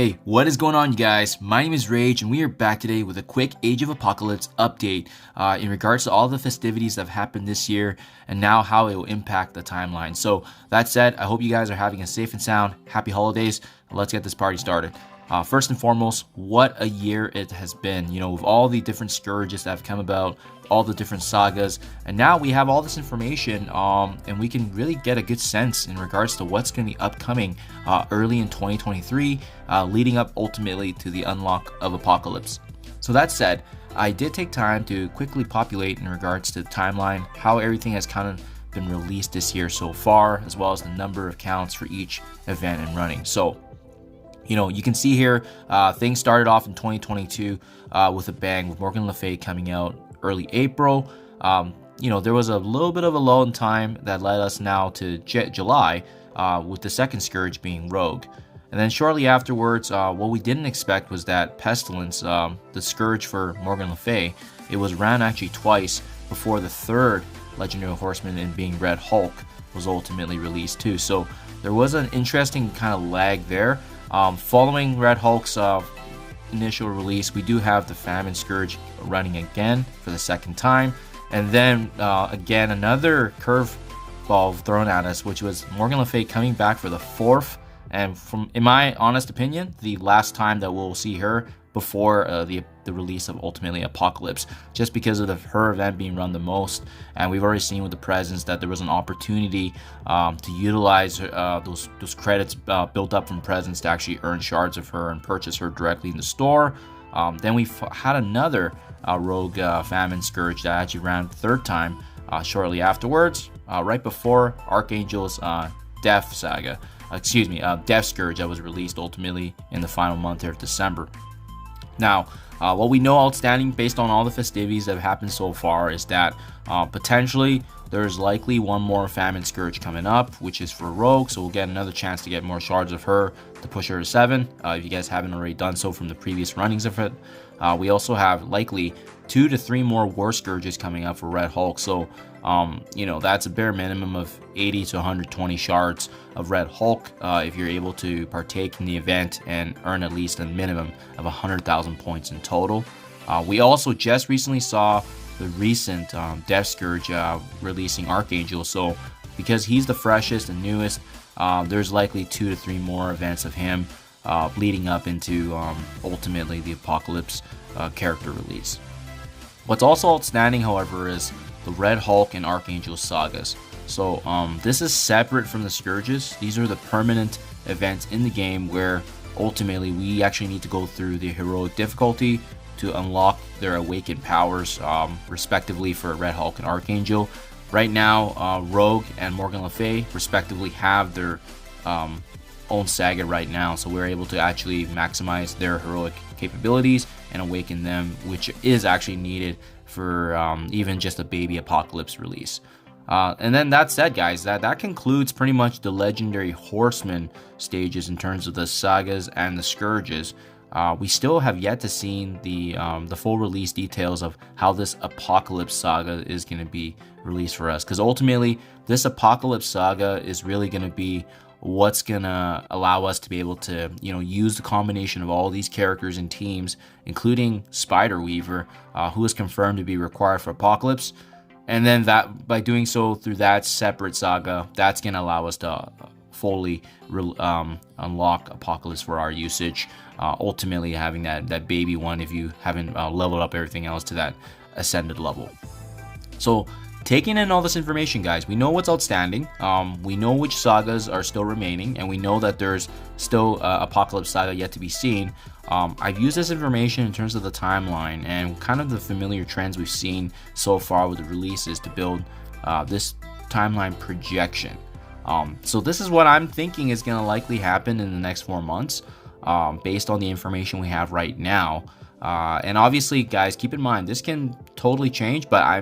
Hey, what is going on, you guys? My name is Rayge, and we are back today with a quick Age of Apocalypse update in regards to all the festivities that have happened this year and now how it will impact the timeline. So that said, I hope you guys are having a safe and sound, happy holidays. Let's get this party started. First and foremost, what a year it has been, with all the different scourges that have come about, all the different sagas, and now we have all this information and we can really get a good sense in regards to what's going to be upcoming early in 2023, leading up ultimately to the unlock of Apocalypse. So that said, I did take time to quickly populate in regards to the timeline, how everything has kind of been released this year so far, as well as the number of counts for each event and running. So you can see here, things started off in 2022 with a bang, with Morgan Le Fay coming out early April. There was a little bit of a lull in time that led us now to July, with the second Scourge being Rogue. And then shortly afterwards, what we didn't expect was that Pestilence, the Scourge for Morgan Le Fay, it was ran actually twice before the third Legendary Horseman, in being Red Hulk, was ultimately released too. So there was an interesting kind of lag there. Following Red Hulk's initial release, we do have the Famine Scourge running again for the second time, and then again another curveball thrown at us, which was Morgan Le Fay coming back for the fourth, and in my honest opinion, the last time that we'll see her before the release of ultimately Apocalypse, just because of her event being run the most. And we've already seen with the presence that there was an opportunity to utilize those credits built up from presence to actually earn shards of her and purchase her directly in the store. Then we had another Rogue Famine Scourge that actually ran the third time shortly afterwards, right before Archangel's Death Saga. Death Scourge that was released ultimately in the final month here of December. Now, what we know outstanding based on all the festivities that have happened so far is that potentially there's likely one more Famine Scourge coming up, which is for Rogue, so we'll get another chance to get more shards of her to push her to 7, if you guys haven't already done so from the previous runnings of it. We also have likely 2 to 3 more War Scourges coming up for Red Hulk, so that's a bare minimum of 80 to 120 shards of Red Hulk if you're able to partake in the event and earn at least a minimum of 100,000 points in total. We also just recently saw the recent Death Scourge releasing Archangel, so because he's the freshest and newest, there's likely 2 to 3 more events of him leading up into ultimately the Apocalypse character release. What's also outstanding, however, is the Red Hulk and Archangel sagas. So this is separate from the Scourges. These are the permanent events in the game where ultimately we actually need to go through the heroic difficulty to unlock their awakened powers, respectively, for Red Hulk and Archangel. Right now, Rogue and Morgan Le Fay respectively have their own saga right now, so we're able to actually maximize their heroic capabilities and awaken them, which is actually needed for even just a baby Apocalypse release. And then that said, guys, that concludes pretty much the Legendary Horseman stages in terms of the sagas and the Scourges. We still have yet to see the full release details of how this Apocalypse saga is going to be released for us, because ultimately this Apocalypse saga is really going to be what's gonna allow us to be able to use the combination of all these characters and teams, including Spider Weaver, who is confirmed to be required for Apocalypse, and then that by doing so through that separate saga, that's gonna allow us to fully unlock Apocalypse for our usage, ultimately having that baby one if you haven't leveled up everything else to that ascended level. So taking in all this information, guys, we know what's outstanding, we know which sagas are still remaining, and we know that there's still Apocalypse saga yet to be seen. I've used this information in terms of the timeline and kind of the familiar trends we've seen so far with the releases to build this timeline projection. So this is what I'm thinking is going to likely happen in the next 4 months, based on the information we have right now. And obviously, guys, keep in mind, this can totally change, but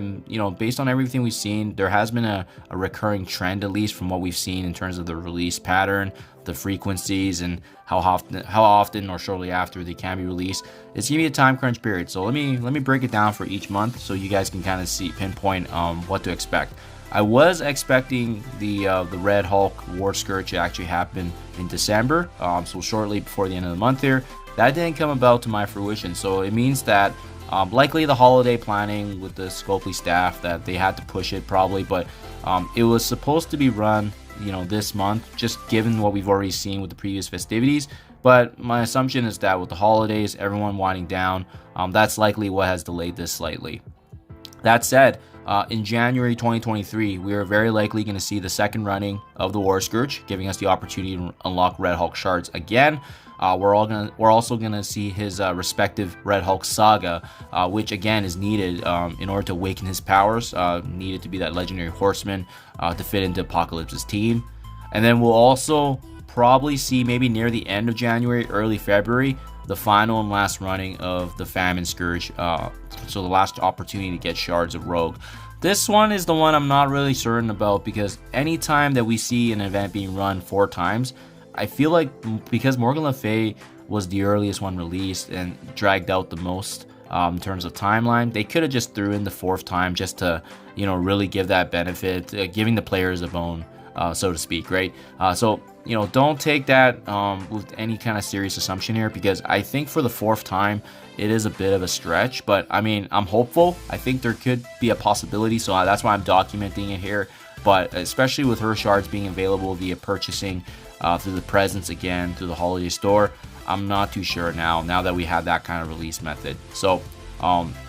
based on everything we've seen, there has been a recurring trend, at least from what we've seen in terms of the release pattern, the frequencies, and how often or shortly after they can be released. It's gonna be a time crunch period. So let me break it down for each month so you guys can kind of pinpoint what to expect. I was expecting the Red Hulk War Scourge to actually happen in December, so shortly before the end of the month here. That didn't come about to my fruition, so it means that likely the holiday planning with the Scopely staff, that they had to push it probably, but it was supposed to be run this month, just given what we've already seen with the previous festivities. But my assumption is that with the holidays, everyone winding down, that's likely what has delayed this slightly. That said, in January 2023, we are very likely going to see the second running of the War Scourge, giving us the opportunity to unlock Red Hulk shards again. We're also gonna see his respective Red Hulk saga, which again is needed in order to awaken his powers. Needed to be that legendary horseman to fit into Apocalypse's team. And then we'll also probably see, maybe near the end of January, early February, the final and last running of the Famine Scourge. So the last opportunity to get shards of Rogue. This one is the one I'm not really certain about, because anytime that we see an event being run 4 times, I feel like because Morgan Le Fay was the earliest one released and dragged out the most in terms of timeline, they could have just threw in the 4th time just to, really give that benefit, giving the players a bone, so to speak, right? So don't take that with any kind of serious assumption here, because I think for the 4th time, it is a bit of a stretch, but I mean, I'm hopeful. I think there could be a possibility, so that's why I'm documenting it here. But especially with her shards being available via purchasing through the presents again, through the holiday store, I'm not too sure now that we have that kind of release method. So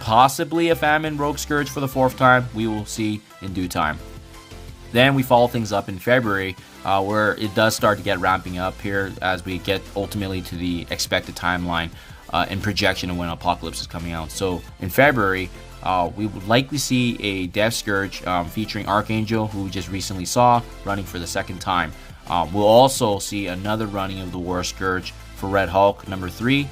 possibly a Famine Rogue Scourge for the 4th time. We will see in due time. Then we follow things up in February, where it does start to get ramping up here as we get ultimately to the expected timeline and projection of when Apocalypse is coming out. So in February, we would likely see a Death Scourge featuring Archangel, who we just recently saw, running for the 2nd time. We'll also see another running of the War Scourge for Red Hulk number 3,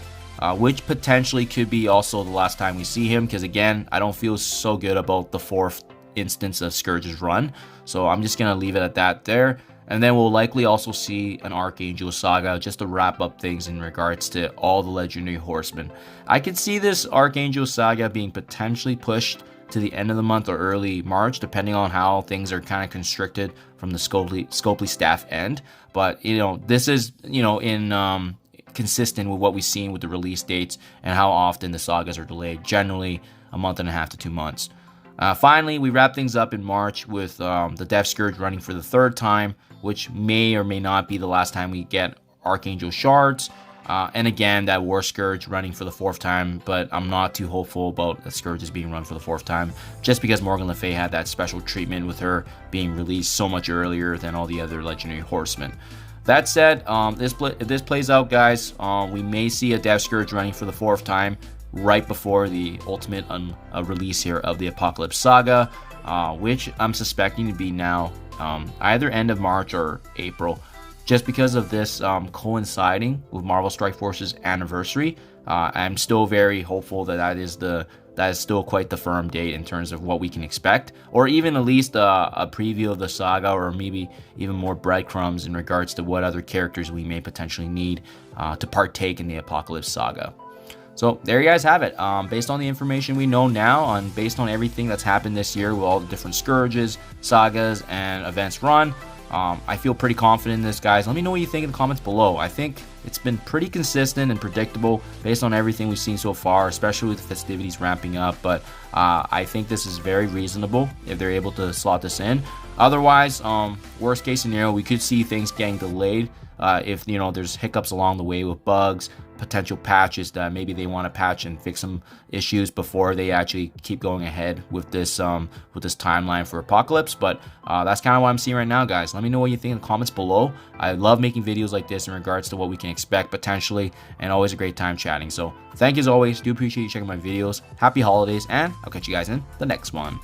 which potentially could be also the last time we see him, because again, I don't feel so good about the 4th instance of Scourge's run, so I'm just gonna leave it at that there. And then we'll likely also see an Archangel saga just to wrap up things in regards to all the legendary horsemen. I could see this Archangel saga being potentially pushed to the end of the month or early March, depending on how things are kind of constricted from the Scopely staff end. But this is in consistent with what we've seen with the release dates and how often the sagas are delayed, generally a month and a half to 2 months. Finally, we wrap things up in March with the Death Scourge running for the 3rd time, which may or may not be the last time we get Archangel shards. And again, that War Scourge running for the 4th time, but I'm not too hopeful about the Scourges being run for the 4th time, just because Morgan Le Fay had that special treatment with her being released so much earlier than all the other legendary horsemen. That said, if this plays out, guys, we may see a Death Scourge running for the 4th time right before the ultimate release here of the Apocalypse saga, which I'm suspecting to be now either end of March or April. Just because of this coinciding with Marvel Strike Force's anniversary, I'm still very hopeful that is still quite the firm date in terms of what we can expect, or even at least a preview of the saga, or maybe even more breadcrumbs in regards to what other characters we may potentially need to partake in the Apocalypse saga. So there you guys have it. Based on the information we know now, and based on everything that's happened this year with all the different Scourges, sagas, and events run, I feel pretty confident in this, guys. Let me know what you think in the comments below. I think it's been pretty consistent and predictable based on everything we've seen so far, especially with the festivities ramping up. But I think this is very reasonable if they're able to slot this in. Otherwise, worst case scenario, we could see things getting delayed if there's hiccups along the way with bugs, potential patches that maybe they want to patch and fix some issues before they actually keep going ahead with this timeline for Apocalypse. But that's kind of what I'm seeing right now, guys. Let me know what you think in the comments below. I love making videos like this in regards to what we can expect potentially, and always a great time chatting. So thank you as always. Do appreciate you checking my videos. Happy holidays, and I'll catch you guys in the next one.